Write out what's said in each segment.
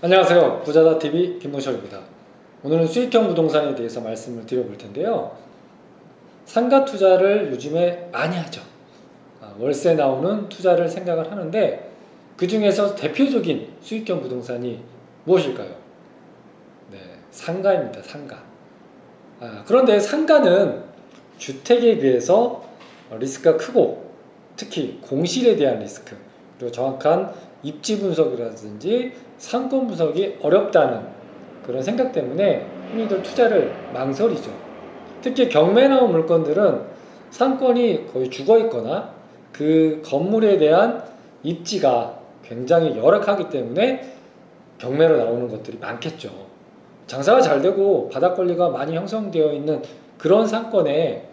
안녕하세요. 부자다TV 김노철입니다. 오늘은 수익형 부동산에 대해서 말씀을 드려볼 텐데요. 상가 투자를 요즘에 많이 하죠. 월세 나오는 투자를 생각을 하는데 그 중에서 대표적인 수익형 부동산이 무엇일까요? 네, 상가입니다. 상가. 그런데 상가는 주택에 비해서 리스크가 크고 특히 공실에 대한 리스크 그리고 정확한 입지 분석이라든지 상권 분석이 어렵다는 그런 생각 때문에 흔히들 투자를 망설이죠. 특히 경매 나온 물건들은 상권이 거의 죽어 있거나 그 건물에 대한 입지가 굉장히 열악하기 때문에 경매로 나오는 것들이 많겠죠. 장사가 잘 되고 바닥 권리가 많이 형성되어 있는 그런 상권의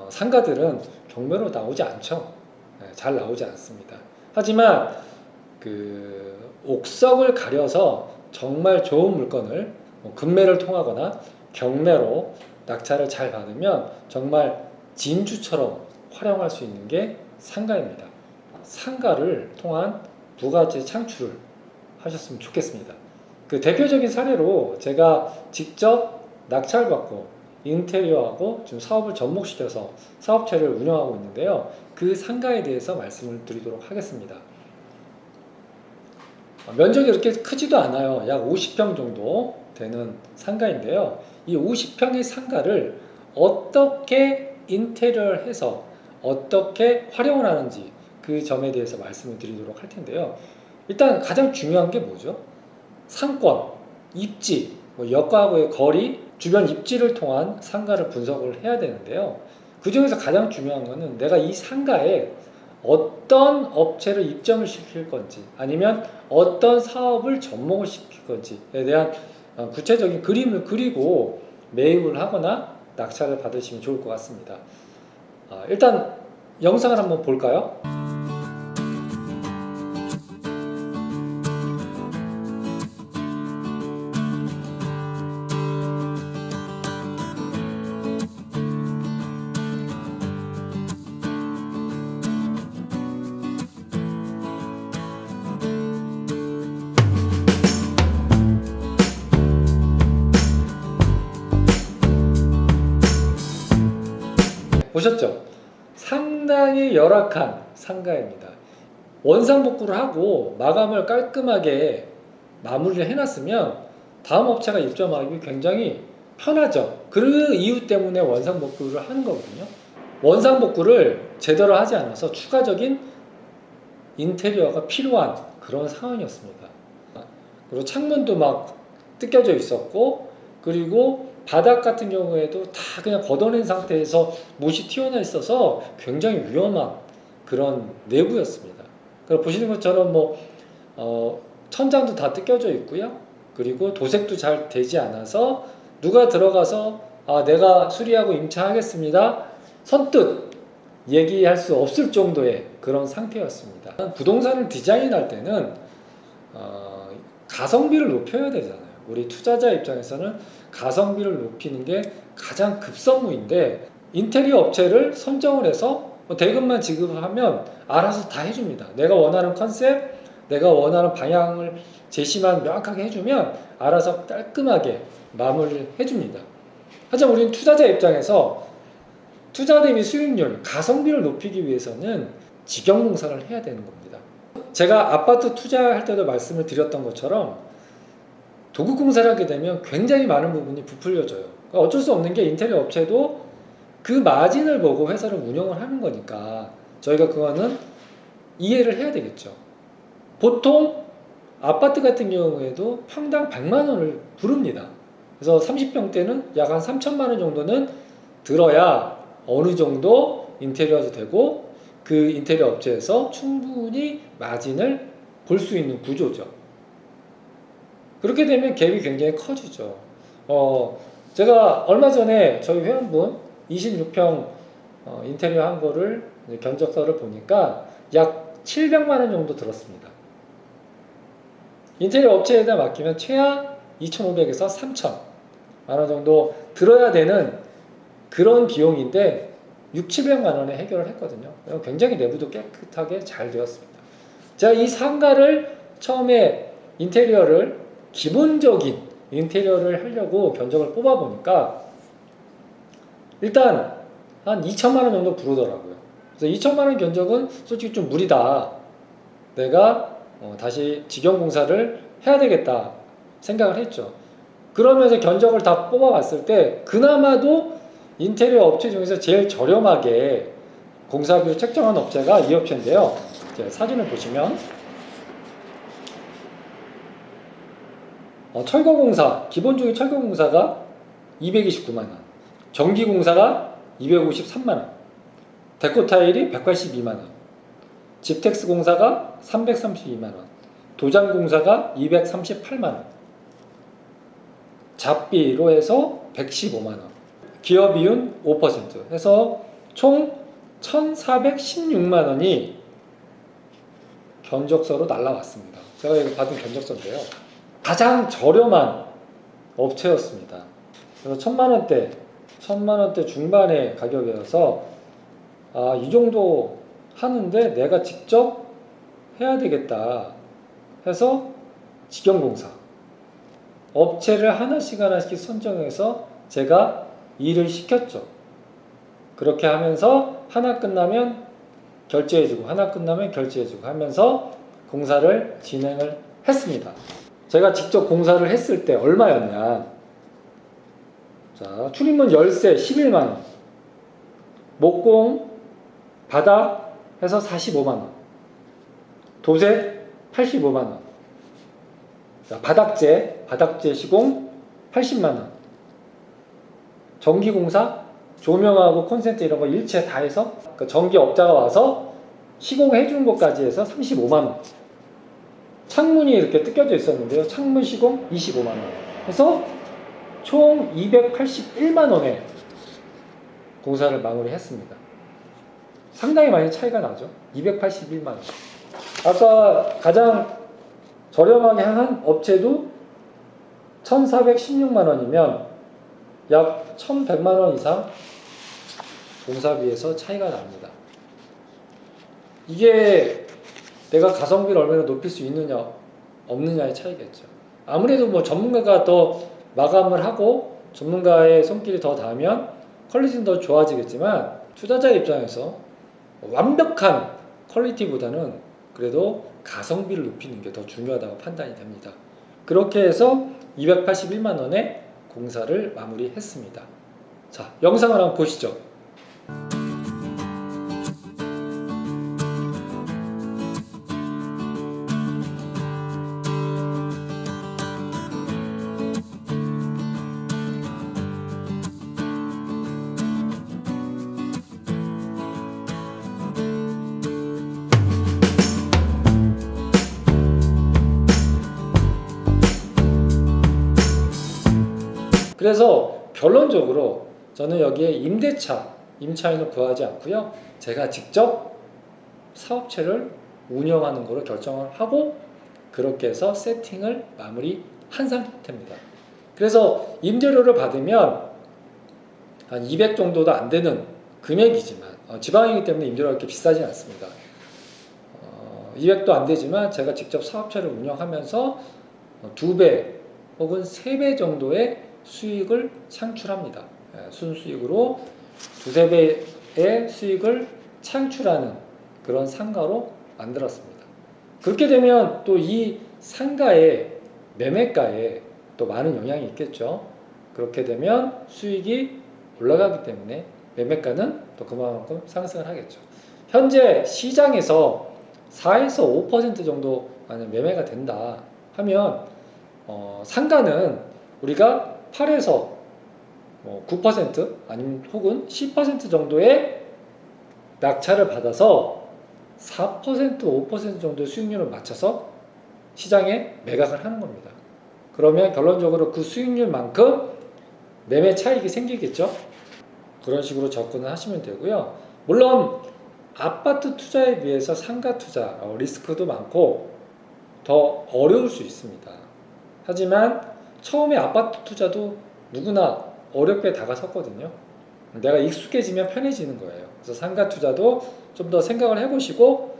상가들은 경매로 나오지 않죠. 잘 나오지 않습니다. 하지만 그 옥석을 가려서 정말 좋은 물건을 급매를 통하거나 경매로 낙찰을 잘 받으면 정말 진주처럼 활용할 수 있는 게 상가입니다. 상가를 통한 부가가치 창출을 하셨으면 좋겠습니다. 그 대표적인 사례로 제가 직접 낙찰받고 인테리어하고 지금 사업을 접목시켜서 사업체를 운영하고 있는데요. 그 상가에 대해서 말씀을 드리도록 하겠습니다. 면적이 그렇게 크지도 않아요. 약 50평 정도 되는 상가인데요. 이 50평의 상가를 어떻게 인테리어를 해서 어떻게 활용을 하는지 그 점에 대해서 말씀을 드리도록 할 텐데요. 일단 가장 중요한 게 뭐죠? 상권, 입지, 역과하고의 거리, 주변 입지를 통한 상가를 분석을 해야 되는데요. 그 중에서 가장 중요한 거는 내가 이 상가에 어떤 업체를 입점을 시킬 건지 아니면 어떤 사업을 접목을 시킬 건지에 대한 구체적인 그림을 그리고 매입을 하거나 낙찰을 받으시면 좋을 것 같습니다. 일단 영상을 한번 볼까요? 보셨죠? 상당히 열악한 상가입니다. 원상복구를 하고 마감을 깔끔하게 마무리를 해놨으면 다음 업체가 입점하기 굉장히 편하죠. 그 이유 때문에 원상복구를 하는 거거든요. 원상복구를 제대로 하지 않아서 추가적인 인테리어가 필요한 그런 상황이었습니다. 그리고 창문도 막 뜯겨져 있었고, 그리고 바닥 같은 경우에도 다 그냥 걷어낸 상태에서 못이 튀어나와 있어서 굉장히 위험한 그런 내부였습니다. 그리고 보시는 것처럼 천장도 다 뜯겨져 있고요. 그리고 도색도 잘 되지 않아서 누가 들어가서 내가 수리하고 임차하겠습니다. 선뜻 얘기할 수 없을 정도의 그런 상태였습니다. 부동산을 디자인할 때는 가성비를 높여야 되잖아요. 우리 투자자 입장에서는 가성비를 높이는 게 가장 급선무인데 인테리어 업체를 선정을 해서 대금만 지급하면 알아서 다 해줍니다. 내가 원하는 컨셉, 내가 원하는 방향을 제시만 명확하게 해주면 알아서 깔끔하게 마무리를 해줍니다. 하지만 우리는 투자자 입장에서 투자 대비 수익률, 가성비를 높이기 위해서는 직영공사를 해야 되는 겁니다. 제가 아파트 투자할 때도 말씀을 드렸던 것처럼 도급공사를 하게 되면 굉장히 많은 부분이 부풀려져요. 그러니까 어쩔 수 없는 게 인테리어 업체도 그 마진을 보고 회사를 운영을 하는 거니까 저희가 그거는 이해를 해야 되겠죠. 보통 아파트 같은 경우에도 평당 100만 원을 부릅니다. 그래서 30평대는 약 한 3천만 원 정도는 들어야 어느 정도 인테리어도 되고 그 인테리어 업체에서 충분히 마진을 볼 수 있는 구조죠. 그렇게 되면 갭이 굉장히 커지죠. 제가 얼마 전에 저희 회원분 26평 인테리어 한 거를 견적서를 보니까 약 700만 원 정도 들었습니다. 인테리어 업체에다 맡기면 최하 2,500에서 3,000만 원 정도 들어야 되는 그런 비용인데 700만 원에 해결을 했거든요. 굉장히 내부도 깨끗하게 잘 되었습니다. 제가 이 상가를 처음에 인테리어를 기본적인 인테리어를 하려고 견적을 뽑아보니까 일단 한 2천만 원 정도 부르더라고요. 그래서 2천만 원 견적은 솔직히 좀 무리다. 내가 다시 직영공사를 해야 되겠다 생각을 했죠. 그러면서 견적을 다 뽑아봤을 때 그나마도 인테리어 업체 중에서 제일 저렴하게 공사비를 책정한 업체가 이 업체인데요. 사진을 보시면 철거공사, 기본적인 철거공사가 229만 원, 전기공사가 253만 원, 데코타일이 182만 원, 집텍스공사가 332만 원, 도장공사가 238만 원, 잡비로 해서 115만 원, 기업이윤 5% 해서 총 1,416만 원이 견적서로 날라왔습니다. 제가 이거 받은 견적서인데요. 가장 저렴한 업체였습니다. 그래서 1,000만 원대 중반의 가격이어서 이 정도 하는데 내가 직접 해야 되겠다 해서 직영공사 업체를 하나씩 선정해서 제가 일을 시켰죠. 그렇게 하면서 하나 끝나면 결제해주고 하나 끝나면 결제해주고 하면서 공사를 진행을 했습니다. 제가 직접 공사를 했을 때 얼마였냐. 자, 출입문 열쇠 11만 원, 목공, 바닥 해서 45만 원, 도색 85만 원, 자, 바닥재 시공 80만 원, 전기공사, 조명하고 콘센트 이런 거 일체 다 해서 그 전기업자가 와서 시공해 준 것까지 해서 35만 원. 창문이 이렇게 뜯겨져 있었는데요. 창문 시공 25만 원. 해서 총 281만 원의 공사를 마무리했습니다. 상당히 많이 차이가 나죠. 281만 원. 아까 가장 저렴하게 한 업체도 1,416만 원이면 약 1,100만 원 이상 공사비에서 차이가 납니다. 이게 내가 가성비를 얼마나 높일 수 있느냐 없느냐의 차이겠죠. 아무래도 뭐 전문가가 더 마감을 하고 전문가의 손길이 더 닿으면 퀄리티는 더 좋아지겠지만 투자자 입장에서 완벽한 퀄리티보다는 그래도 가성비를 높이는 게 더 중요하다고 판단이 됩니다. 그렇게 해서 281만 원의 공사를 마무리했습니다. 자, 영상을 한번 보시죠. 그래서 결론적으로 저는 여기에 임차인을 구하지 않고요. 제가 직접 사업체를 운영하는 거로 결정을 하고 그렇게 해서 세팅을 마무리한 상태입니다. 그래서 임대료를 받으면 한 200 정도도 안 되는 금액이지만 지방이기 때문에 임대료가 그렇게 비싸진 않습니다. 200도 안 되지만 제가 직접 사업체를 운영하면서 2배 혹은 3배 정도의 수익을 창출합니다. 순수익으로 2~3배의 수익을 창출하는 그런 상가로 만들었습니다. 그렇게 되면 또 이 상가의 매매가에 또 많은 영향이 있겠죠. 그렇게 되면 수익이 올라가기 때문에 매매가는 또 그만큼 상승을 하겠죠. 현재 시장에서 4에서 5% 정도 만약 매매가 된다 하면 상가는 우리가 8에서 9% 아니면 혹은 10% 정도의 낙찰을 받아서 4%, 5% 정도의 수익률을 맞춰서 시장에 매각을 하는 겁니다. 그러면 결론적으로 그 수익률만큼 매매 차익이 생기겠죠. 그런 식으로 접근을 하시면 되고요. 물론 아파트 투자에 비해서 상가 투자 리스크도 많고 더 어려울 수 있습니다. 하지만 처음에 아파트 투자도 누구나 어렵게 다가섰거든요. 내가 익숙해지면 편해지는 거예요. 그래서 상가 투자도 좀 더 생각을 해보시고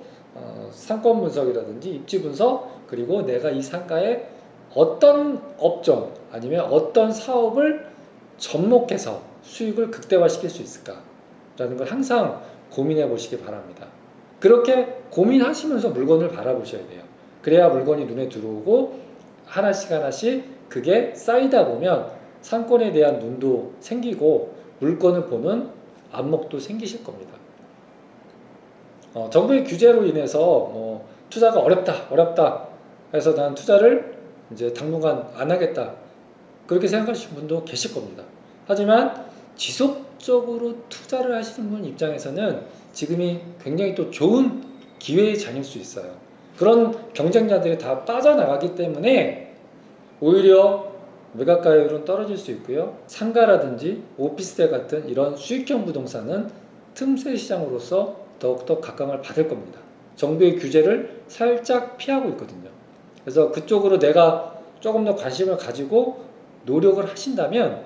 상권 분석이라든지 입지 분석 그리고 내가 이 상가에 어떤 업종 아니면 어떤 사업을 접목해서 수익을 극대화시킬 수 있을까라는 걸 항상 고민해 보시기 바랍니다. 그렇게 고민하시면서 물건을 바라보셔야 돼요. 그래야 물건이 눈에 들어오고 하나씩 하나씩 그게 쌓이다 보면 상권에 대한 눈도 생기고 물건을 보는 안목도 생기실 겁니다. 정부의 규제로 인해서 투자가 어렵다 해서 난 투자를 이제 당분간 안 하겠다 그렇게 생각하시는 분도 계실 겁니다. 하지만 지속적으로 투자를 하시는 분 입장에서는 지금이 굉장히 또 좋은 기회의 장일 수 있어요. 그런 경쟁자들이 다 빠져나가기 때문에 오히려 매각가율은 떨어질 수 있고요. 상가라든지 오피스텔 같은 이런 수익형 부동산은 틈새 시장으로서 더욱더 각광을 받을 겁니다. 정부의 규제를 살짝 피하고 있거든요. 그래서 그쪽으로 내가 조금 더 관심을 가지고 노력을 하신다면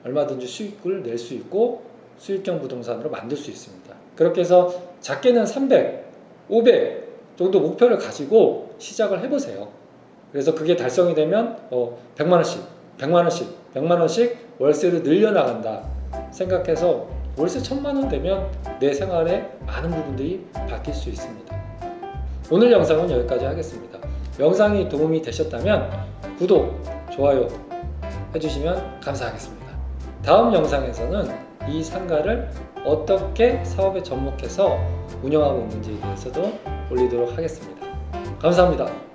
얼마든지 수익을 낼 수 있고 수익형 부동산으로 만들 수 있습니다. 그렇게 해서 작게는 300, 500 정도 목표를 가지고 시작을 해보세요. 그래서 그게 달성이 되면 100만원씩, 100만원씩, 100만원씩 월세를 늘려나간다 생각해서 월세 1000만원 되면 내 생활에 많은 부분들이 바뀔 수 있습니다. 오늘 영상은 여기까지 하겠습니다. 영상이 도움이 되셨다면 구독, 좋아요 해주시면 감사하겠습니다. 다음 영상에서는 이 상가를 어떻게 사업에 접목해서 운영하고 있는지에 대해서도 올리도록 하겠습니다. 감사합니다.